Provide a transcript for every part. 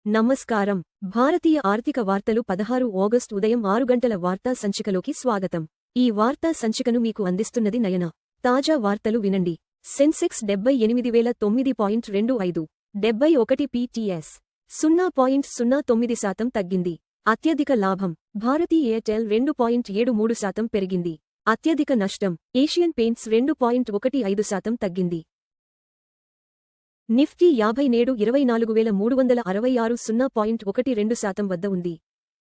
నమస్కారం. భారతీయ ఆర్థిక వార్తలు 16 ఆగస్టు ఉదయం 6 గంటల వార్తా సంచికలోకి స్వాగతం. ఈ వార్తా సంచికను మీకు అందిస్తున్నది నయన. తాజా వార్తలు వినండి. సెన్సెక్స్ 78,9.25 71 PTS 0.09% తగ్గింది. అత్యధిక లాభం భారతీ ఎయిర్టెల్ 2.73% పెరిగింది. అత్యధిక నష్టం ఏషియన్ పెయింట్స్ 2.15% తగ్గింది. నిఫ్టీ 50 నేడు 24,366 0.12% వద్ద ఉంది.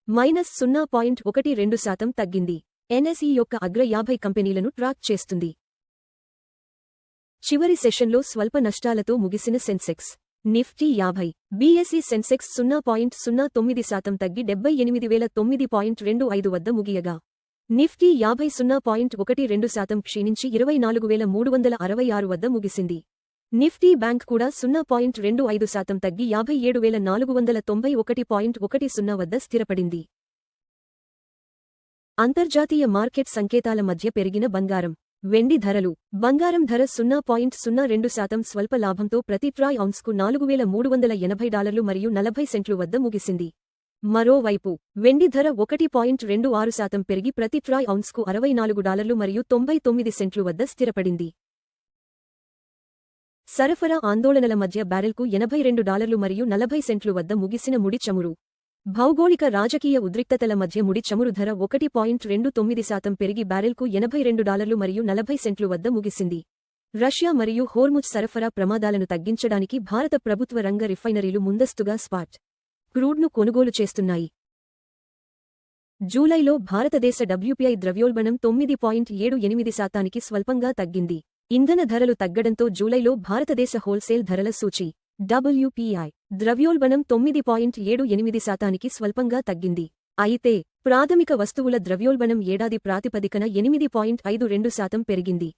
-0.12% తగ్గింది. ఎన్ఎస్ఈ యొక్క అగ్ర 50 కంపెనీలను ట్రాక్ చేస్తుంది. చివరి సెషన్లో స్వల్ప నష్టాలతో ముగిసిన సెన్సెక్స్ నిఫ్టీ 50, బీఎస్ఈ సెన్సెక్స్ 0.09% తగ్గి 78,009.25 వద్ద ముగియగా, నిఫ్టీ 50 0.12% క్షీణించి 24,366 వద్ద ముగిసింది. నిఫ్టీ బ్యాంక్ కూడా 0.25% తగ్గి 57,491.10 వద్ద స్థిరపడింది. అంతర్జాతీయ మార్కెట్ సంకేతాల మధ్య పెరిగిన బంగారం, వెండి ధరలు. బంగారం ధర 0.02% స్వల్ప లాభంతో ప్రతి ట్రాయ్ ఔన్స్కు $4,380 మరియు 40 సెంట్లు వద్ద ముగిసింది. మరోవైపు వెండి ధర 1.26% పెరిగి ప్రతి ట్రాయ్ ఔన్స్కు $64 మరియు 99 సెంట్లు వద్ద స్థిరపడింది. సరఫరా ఆందోళనల మధ్య బ్యారెల్కు $82 మరియు 40 సెంట్లు వద్ద ముగిసిన ముడి చమురు. భౌగోళిక రాజకీయ ఉద్రిక్తతల మధ్య ముడి చమురు ధర 1.29% పెరిగి బ్యారెల్కు $82 మరియు 40 సెంట్లు వద్ద ముగిసింది. రష్యా మరియు హోర్ముజ్ సరఫరా ప్రమాదాలను తగ్గించడానికి భారత ప్రభుత్వ రంగ రిఫైనరీలు ముందస్తుగా స్పాట్ క్రూడ్ను కొనుగోలు చేస్తున్నాయి. జూలైలో భారతదేశ WPI ద్రవ్యోల్బణం 9.78% స్వల్పంగా తగ్గింది. ఇంధన ధరలు తగ్గడంతో జూలైలో భారతదేశ హోల్సేల్ ధరల సూచీ WPI ద్రవ్యోల్బణం 9.78% స్వల్పంగా తగ్గింది. అయితే ప్రాథమిక వస్తువుల ద్రవ్యోల్బణం ఏడాది ప్రాతిపదికన 8.52% పెరిగింది.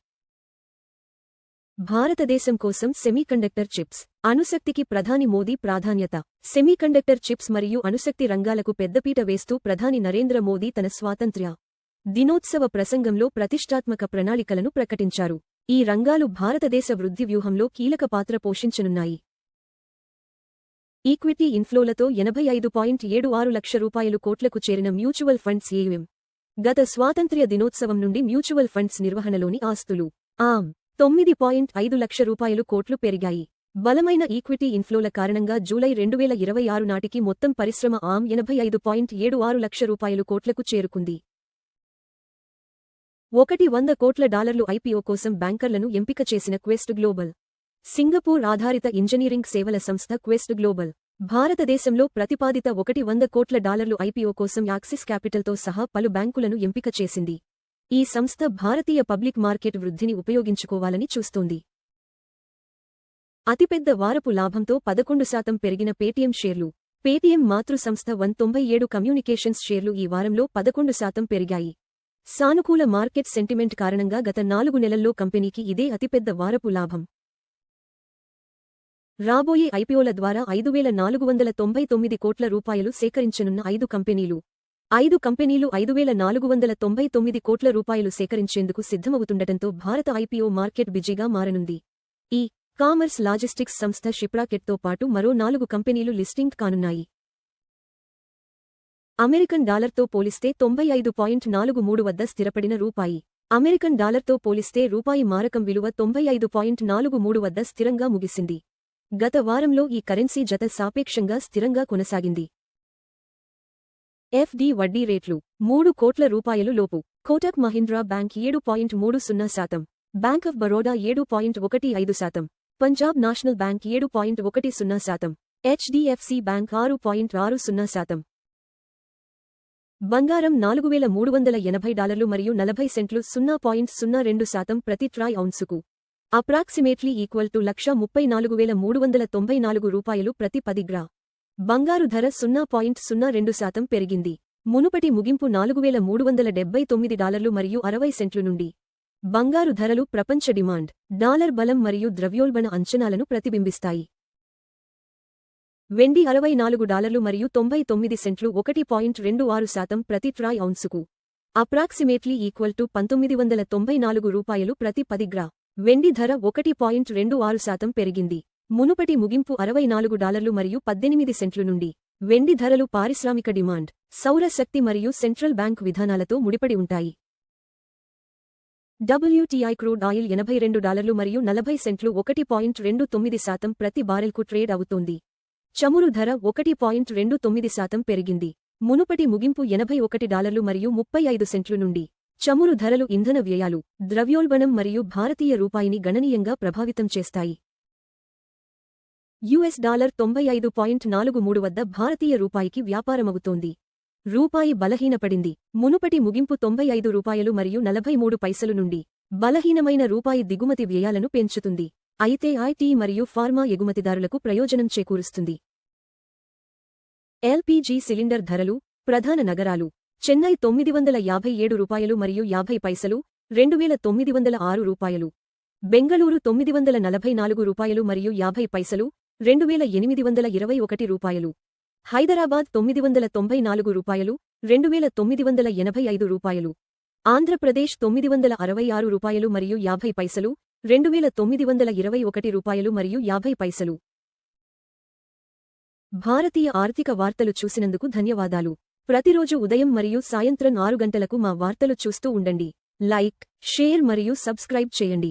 భారతదేశం కోసం సెమీకండక్టర్ చిప్స్, అణుశక్తికి ప్రధాని మోదీ ప్రాధాన్యత. సెమీకండక్టర్ చిప్స్ మరియు అణుశక్తి రంగాలకు పెద్దపీట వేస్తూ ప్రధాని నరేంద్ర మోదీ తన స్వాతంత్ర్య దినోత్సవ ప్రసంగంలో ప్రతిష్టాత్మక ప్రణాళికలను ప్రకటించారు. ఈ రంగాలు భారతదేశ వృద్ధి వ్యూహంలో కీలక పాత్ర పోషించనున్నాయి. ఈక్విటీ ఇన్ఫ్లోలతో 85.76 లక్ష కోట్లకు చేరిన మ్యూచువల్ ఫండ్స్ AUM. గత స్వాతంత్ర్య దినోత్సవం నుండి మ్యూచువల్ ఫండ్స్ నిర్వహణలోని ఆస్తులు ఆమ్ 9.5 లక్ష కోట్లు పెరిగాయి. బలమైన ఈక్విటీ ఇన్ఫ్లోల కారణంగా జూలై 2026 నాటికి మొత్తం పరిశ్రమ ఆమ్ 85.76 లక్ష కోట్లకు చేరుకుంది. $100 కోట్ల IPO కోసం బ్యాంకర్లను ఎంపిక చేసిన క్వెస్ట్ గ్లోబల్. సింగపూర్ ఆధారిత ఇంజనీరింగ్ సేవల సంస్థ క్వెస్ట్ గ్లోబల్ భారతదేశంలో ప్రతిపాదిత $100 కోట్ల IPO కోసం యాక్సిస్ క్యాపిటల్తో సహా పలు బ్యాంకులను ఎంపిక చేసింది. ఈ సంస్థ భారతీయ పబ్లిక్ మార్కెట్ వృద్ధిని ఉపయోగించుకోవాలని చూస్తోంది. అతిపెద్ద వారపు లాభంతో 11% పెరిగిన పేటీఎం షేర్లు. పేటీఎం మాతృ సంస్థ 197 కమ్యూనికేషన్స్ షేర్లు ఈ వారంలో 11% పెరిగాయి. సానుకూల మార్కెట్ సెంటిమెంట్ కారణంగా గత 4 నెలల్లో కంపెనీకి ఇదే అతిపెద్ద వారపు లాభం. రాబోయే ఐపీఓల ద్వారా 5,499 కోట్ల సేకరించనున్న 5 కంపెనీలు. 5 కంపెనీలు 5,499 కోట్ల సేకరించేందుకు సిద్ధమవుతుండటంతో భారత ఐపీఓ మార్కెట్ బిజీగా మారనుంది. ఈ కామర్స్ లాజిస్టిక్స్ సంస్థ షిప్రాకెట్తో పాటు మరో 4 కంపెనీలు లిస్టింగ్ కానున్నాయి. అమెరికన్ డాలర్తో పోలిస్తే 95.43 వద్ద స్థిరపడిన రూపాయి. అమెరికన్ డాలర్తో పోలిస్తే రూపాయి మారకం విలువ 95.43 వద్ద స్థిరంగా ముగిసింది. గత వారంలో ఈ కరెన్సీ జత సాపేక్షంగా స్థిరంగా కొనసాగింది. FD వడ్డీ రేట్లు 3 కోట్ల లోపు. Kotak Mahindra bank 7.30%, bank of Baroda 7.15%, Punjab national bank 7.10%, HDFC bank 6.60%. బంగారం $4,380 మరియు 40 సెంట్లు 0.02% ప్రతి ట్రాయ్ ఔన్సుకు. అప్రాక్సిమేట్లీ ఈక్వల్ టు 134,394 ప్రతి 10 గ్రా. బంగారు ధర 0.02% పెరిగింది. మునుపటి ముగింపు $4,379 మరియు 60 సెంట్లు నుండి. బంగారు ధరలు ప్రపంచ డిమాండ్, డాలర్ బలం మరియు ద్రవ్యోల్బణ అంచనాలను ప్రతిబింబిస్తాయి. వెండి $64 మరియు 99 సెంట్లు 1.26% ప్రతి ట్రాయ్ ఔన్సుకు. అప్రాక్సిమేట్లీ ఈక్వల్ టు $1,994 ప్రతి 10 గ్రా. వెండి ధర 1.26% పెరిగింది. మునుపటి ముగింపు $64 మరియు 18 సెంట్లు నుండి. వెండి ధరలు పారిశ్రామిక డిమాండ్, సౌర శక్తి మరియు సెంట్రల్ బ్యాంక్ విధానాలతో ముడిపడి ఉంటాయి. WTI క్రూడ్ ఆయిల్ $82 మరియు 40 సెంట్లు 1.29% ప్రతి బారెల్కు ట్రేడ్ అవుతోంది. చమురు ధర 1.29% పెరిగింది. మునుపటి ముగింపు $81 మరియు 35 సెంట్లు నుండి. చమురు ధరలు ఇంధన వ్యయాలు, ద్రవ్యోల్బణం మరియు భారతీయ రూపాయిని గణనీయంగా ప్రభావితం చేస్తాయి. $95.43 వద్ద భారతీయ రూపాయికి వ్యాపారమవుతోంది. రూపాయి బలహీనపడింది. మునుపటి ముగింపు $95 మరియు 43 నుండి. బలహీనమైన రూపాయి దిగుమతి వ్యయాలను పెంచుతుంది. అయితే ఐటీ మరియు ఫార్మా ఎగుమతిదారులకు ప్రయోజనం చేకూరుస్తుంది. ఎల్పీజీ సిలిండర్ ధరలు, ప్రధాన నగరాలు. చెన్నై $957 మరియు 50 $2,906. బెంగళూరు $944 మరియు 50 $2,821. హైదరాబాద్ $994 $2,985. ఆంధ్రప్రదేశ్ $966 మరియు 50 $2,921 మరియు 50. భారతీయ ఆర్థిక వార్తలు చూసినందుకు ధన్యవాదాలు. ప్రతిరోజు ఉదయం మరియు సాయంత్రం 6 గంటలకు మా వార్తలు చూస్తూ ఉండండి. లైక్, షేర్ మరియు సబ్స్క్రైబ్ చేయండి.